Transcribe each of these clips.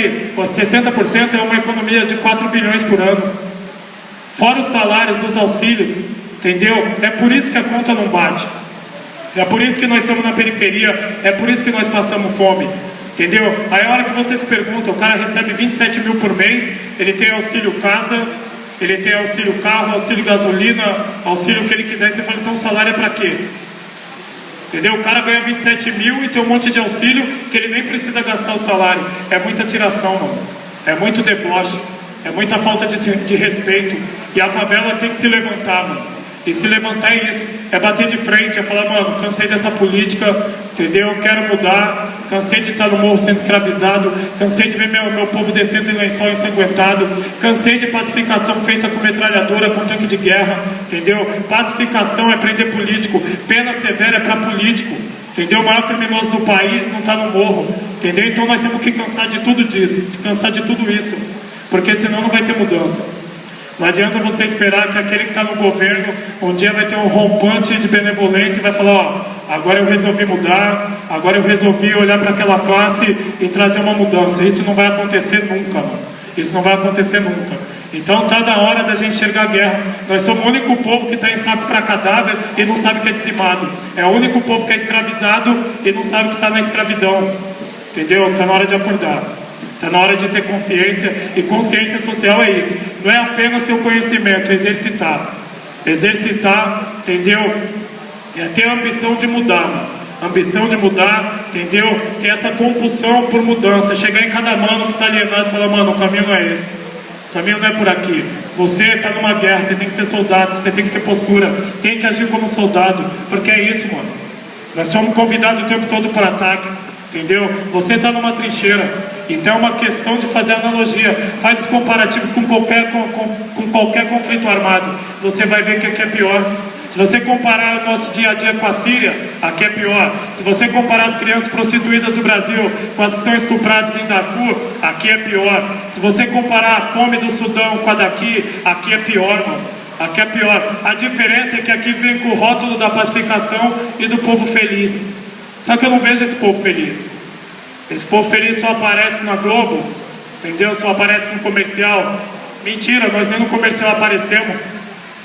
60% é uma economia de 4 bilhões por ano. Fora os salários, os auxílios, entendeu? É por isso que a conta não bate. É por isso que nós estamos na periferia, é por isso que nós passamos fome. Entendeu? Aí a hora que você se pergunta, o cara recebe 27 mil por mês, ele tem auxílio casa, ele tem auxílio carro, auxílio gasolina, auxílio que ele quiser, você fala, então o salário é pra quê? Entendeu? O cara ganha 27 mil e tem um monte de auxílio que ele nem precisa gastar o salário. É muita tiração, mano. É muito deboche, é muita falta de respeito. E a favela tem que se levantar, mano. E se levantar é isso, é bater de frente, é falar, mano, cansei dessa política, entendeu? Quero mudar, cansei de estar no morro sendo escravizado, cansei de ver meu povo descendo em lençol ensanguentado, cansei de pacificação feita com metralhadora, com tanque de guerra, entendeu? Pacificação é prender político, pena severa é para político, entendeu? O maior criminoso do país não está no morro, entendeu? Então nós temos que cansar de tudo disso, de cansar de tudo isso, porque senão não vai ter mudança. Não adianta você esperar que aquele que está no governo um dia vai ter um rompante de benevolência e vai falar, ó, agora eu resolvi mudar, agora eu resolvi olhar para aquela classe e trazer uma mudança. Isso não vai acontecer nunca, mano. Isso não vai acontecer nunca. Então está na hora da gente enxergar a guerra. Nós somos o único povo que está em saco para cadáver e não sabe que é dizimado. É o único povo que é escravizado e não sabe que está na escravidão. Entendeu? Está na hora de acordar. Está na hora de ter consciência, e consciência social é isso. Não é apenas ter o conhecimento, é exercitar. Exercitar, entendeu? É ter a ambição de mudar, mano. Ambição de mudar, entendeu? Ter essa compulsão por mudança. Chegar em cada mano que está alienado e falar, mano, o caminho não é esse. O caminho não é por aqui. Você está numa guerra, você tem que ser soldado, você tem que ter postura, tem que agir como soldado, porque é isso, mano. Nós somos convidados o tempo todo para ataque. Entendeu? Você está numa trincheira, então é uma questão de fazer analogia, faz os comparativos com qualquer conflito armado, você vai ver que aqui é pior. Se você comparar o nosso dia a dia com a Síria, aqui é pior. Se você comparar as crianças prostituídas do Brasil com as que são estupradas em Darfur, aqui é pior. Se você comparar a fome do Sudão com a daqui, aqui é pior, mano. Aqui é pior. A diferença é que aqui vem com o rótulo da pacificação e do povo feliz. Só que eu não vejo esse povo feliz. Esse povo feliz só aparece na Globo, entendeu? Só aparece no comercial. Mentira, nós nem no comercial aparecemos,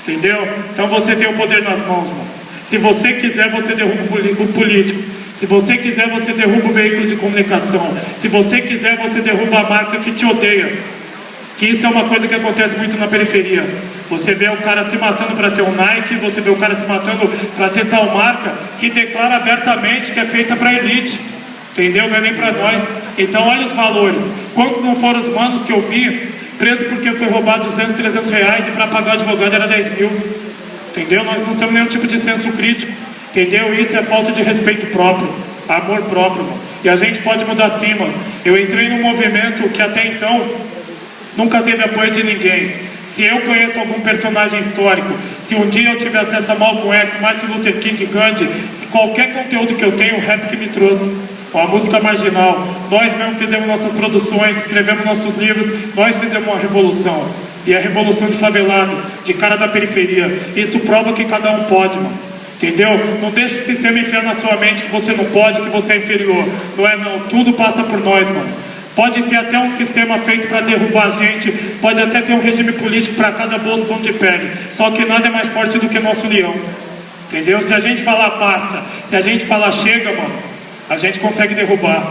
entendeu? Então você tem o poder nas mãos, mano. Se você quiser, você derruba o político. Se você quiser, você derruba o veículo de comunicação. Se você quiser, você derruba a marca que te odeia. Que isso é uma coisa que acontece muito na periferia. Você vê o cara se matando para ter um Nike, você vê o cara se matando para ter tal marca que declara abertamente que é feita para elite, entendeu? Não é nem para nós. Então olha os valores. Quantos não foram os manos que eu vi preso porque foi roubado 200, 300 reais e para pagar o advogado era 10 mil, entendeu? Nós não temos nenhum tipo de senso crítico, entendeu? Isso é falta de respeito próprio, amor próprio, mano. E a gente pode mudar sim, mano. Eu entrei num movimento que até então nunca teve apoio de ninguém. Se eu conheço algum personagem histórico, se um dia eu tiver acesso a Malcolm X, Martin Luther King, Gandhi, se qualquer conteúdo que eu tenho, o rap que me trouxe, ou a música marginal, nós mesmo fizemos nossas produções, escrevemos nossos livros, nós fizemos uma revolução. E a revolução de favelado, de cara da periferia. Isso prova que cada um pode, mano. Entendeu? Não deixe o sistema enfiar na sua mente que você não pode, que você é inferior. Não é não, tudo passa por nós, mano. Pode ter até um sistema feito para derrubar a gente, pode até ter um regime político para cada bolso de pele, só que nada é mais forte do que nosso leão, entendeu? Se a gente falar basta, se a gente falar chega, mano, a gente consegue derrubar,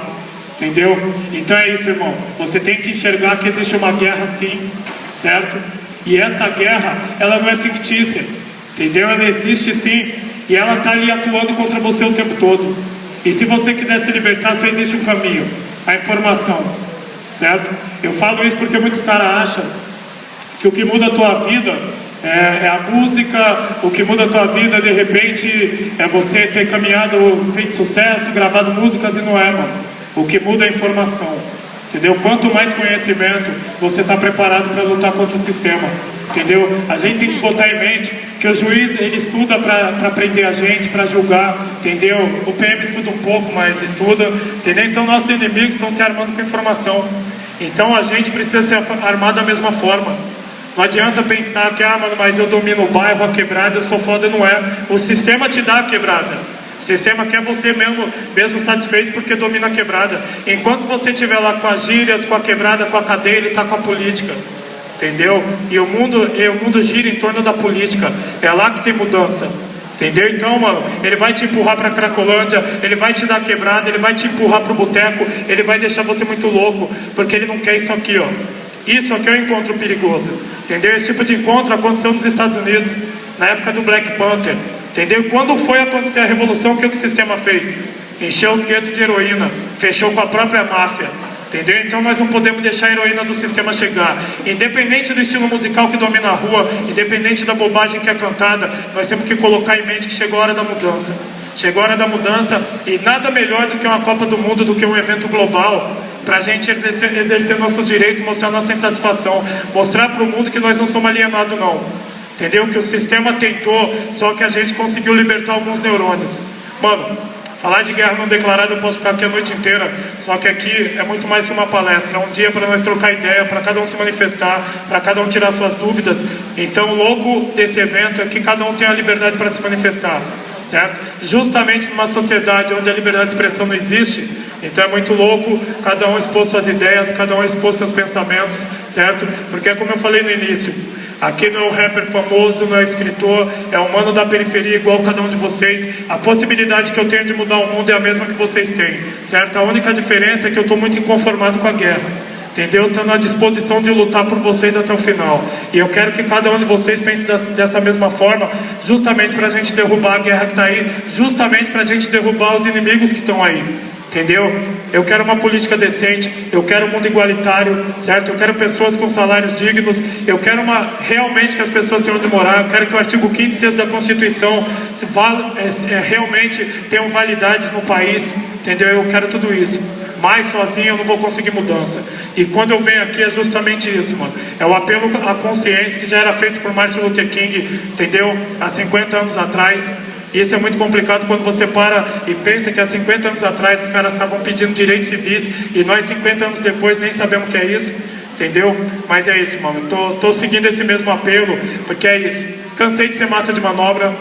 entendeu? Então é isso, irmão, você tem que enxergar que existe uma guerra sim, certo? E essa guerra, ela não é fictícia, entendeu? Ela existe sim, e ela está ali atuando contra você o tempo todo. E se você quiser se libertar, só existe um caminho: a informação, certo? Eu falo isso porque muitos caras acham que o que muda a tua vida é a música, o que muda a tua vida de repente é você ter caminhado, feito sucesso, gravado músicas, e não é, mano. O que muda é a informação, entendeu? Quanto mais conhecimento, você está preparado para lutar contra o sistema, entendeu? A gente tem que botar em mente que o juiz, ele estuda para prender a gente, para julgar, entendeu? O PM estuda um pouco, mas estuda, entendeu? Então nossos inimigos estão se armando com informação. Então a gente precisa ser armado da mesma forma. Não adianta pensar que, mano, mas eu domino o bairro, a quebrada, eu sou foda, não é. O sistema te dá a quebrada. O sistema quer você mesmo satisfeito porque domina a quebrada. Enquanto você estiver lá com as gírias, com a quebrada, com a cadeia, ele está com a política. Entendeu? E o mundo gira em torno da política. É lá que tem mudança. Entendeu? Então, mano, ele vai te empurrar pra Cracolândia, ele vai te dar quebrada, ele vai te empurrar pro boteco, ele vai deixar você muito louco, porque ele não quer isso aqui, ó. Isso aqui é um encontro perigoso. Entendeu? Esse tipo de encontro aconteceu nos Estados Unidos, na época do Black Panther. Entendeu? Quando foi acontecer a revolução, o que o sistema fez? Encheu os guetos de heroína, fechou com a própria máfia. Entendeu? Então nós não podemos deixar a heroína do sistema chegar. Independente do estilo musical que domina a rua, independente da bobagem que é cantada, nós temos que colocar em mente que chegou a hora da mudança. Chegou a hora da mudança e nada melhor do que uma Copa do Mundo, do que um evento global, para a gente exercer nossos direitos, mostrar nossa insatisfação, mostrar para o mundo que nós não somos alienados não. Entendeu? Que o sistema tentou, só que a gente conseguiu libertar alguns neurônios. Mano, falar de guerra não declarada eu posso ficar aqui a noite inteira, só que aqui é muito mais que uma palestra, é um dia para nós trocar ideia, para cada um se manifestar, para cada um tirar suas dúvidas. Então o louco desse evento é que cada um tem a liberdade para se manifestar, certo? Justamente numa sociedade onde a liberdade de expressão não existe, então é muito louco cada um expor suas ideias, cada um expor seus pensamentos, certo? Porque é como eu falei no início, aqui não é um rapper famoso, não é escritor, é um mano da periferia igual cada um de vocês. A possibilidade que eu tenho de mudar o mundo é a mesma que vocês têm, certo? A única diferença é que eu estou muito inconformado com a guerra, entendeu? Estou na disposição de lutar por vocês até o final. E eu quero que cada um de vocês pense dessa mesma forma, justamente para a gente derrubar a guerra que está aí, justamente para a gente derrubar os inimigos que estão aí. Entendeu? Eu quero uma política decente, eu quero um mundo igualitário, certo? Eu quero pessoas com salários dignos, eu quero realmente que as pessoas tenham onde morar, eu quero que o artigo 5º e 6º da Constituição realmente tenham validade no país, entendeu? Eu quero tudo isso. Mas sozinho eu não vou conseguir mudança. E quando eu venho aqui é justamente isso, mano. É o apelo à consciência que já era feito por Martin Luther King, entendeu? Há 50 anos atrás. Isso é muito complicado quando você para e pensa que há 50 anos atrás os caras estavam pedindo direitos civis e nós 50 anos depois nem sabemos o que é isso, entendeu? Mas é isso, mano. Tô seguindo esse mesmo apelo, porque é isso. Cansei de ser massa de manobra,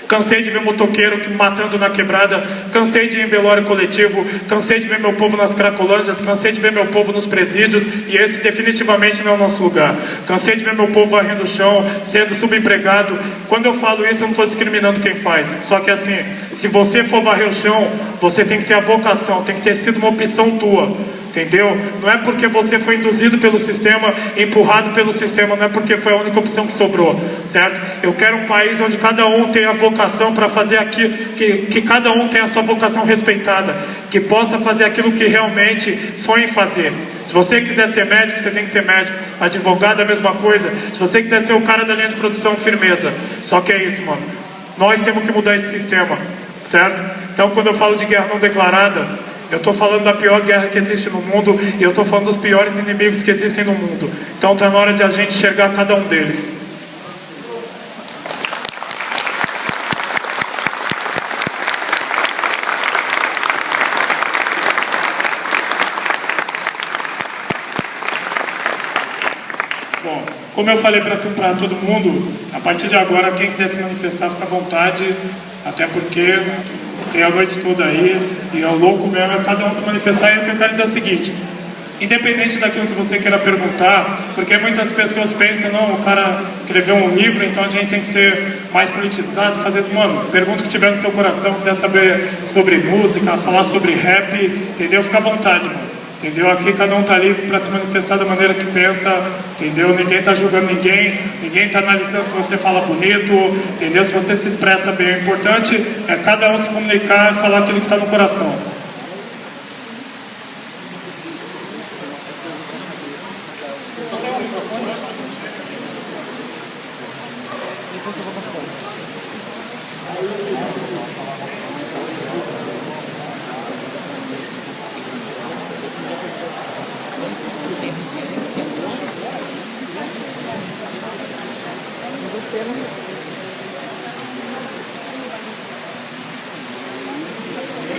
cansei de ver motoqueiro matando na quebrada, cansei de ir em velório coletivo, cansei de ver meu povo nas cracolândias, cansei de ver meu povo nos presídios, e esse definitivamente não é o nosso lugar. Cansei de ver meu povo varrendo o chão, sendo subempregado. Quando eu falo isso, eu não estou discriminando quem faz. Só que assim, se você for varrer o chão, você tem que ter a vocação, tem que ter sido uma opção tua. Entendeu? Não é porque você foi induzido pelo sistema, empurrado pelo sistema, não é porque foi a única opção que sobrou, certo? Eu quero um país onde cada um tenha a vocação para fazer aquilo, que cada um tenha a sua vocação respeitada, que possa fazer aquilo que realmente sonha em fazer. Se você quiser ser médico, você tem que ser médico. Advogado é a mesma coisa. Se você quiser ser o cara da linha de produção, firmeza. Só que é isso, mano. Nós temos que mudar esse sistema, certo? Então quando eu falo de guerra não declarada, eu estou falando da pior guerra que existe no mundo e eu estou falando dos piores inimigos que existem no mundo. Então está na hora de a gente enxergar cada um deles. Bom, como eu falei para todo mundo, a partir de agora quem quiser se manifestar fica à vontade, até porque tem a noite toda aí, e é o louco mesmo é cada um se manifestar. E o que eu quero dizer é o seguinte, independente daquilo que você queira perguntar, porque muitas pessoas pensam, não, o cara escreveu um livro, então a gente tem que ser mais politizado, fazer, mano, pergunta o que tiver no seu coração, quiser saber sobre música, falar sobre rap, entendeu? Fica à vontade, mano. Entendeu? Aqui cada um está livre para se manifestar da maneira que pensa, entendeu? Ninguém está julgando ninguém está analisando se você fala bonito, entendeu? Se você se expressa bem. O importante é cada um se comunicar e falar aquilo que está no coração.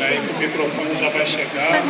Aí que o microfone já vai chegar.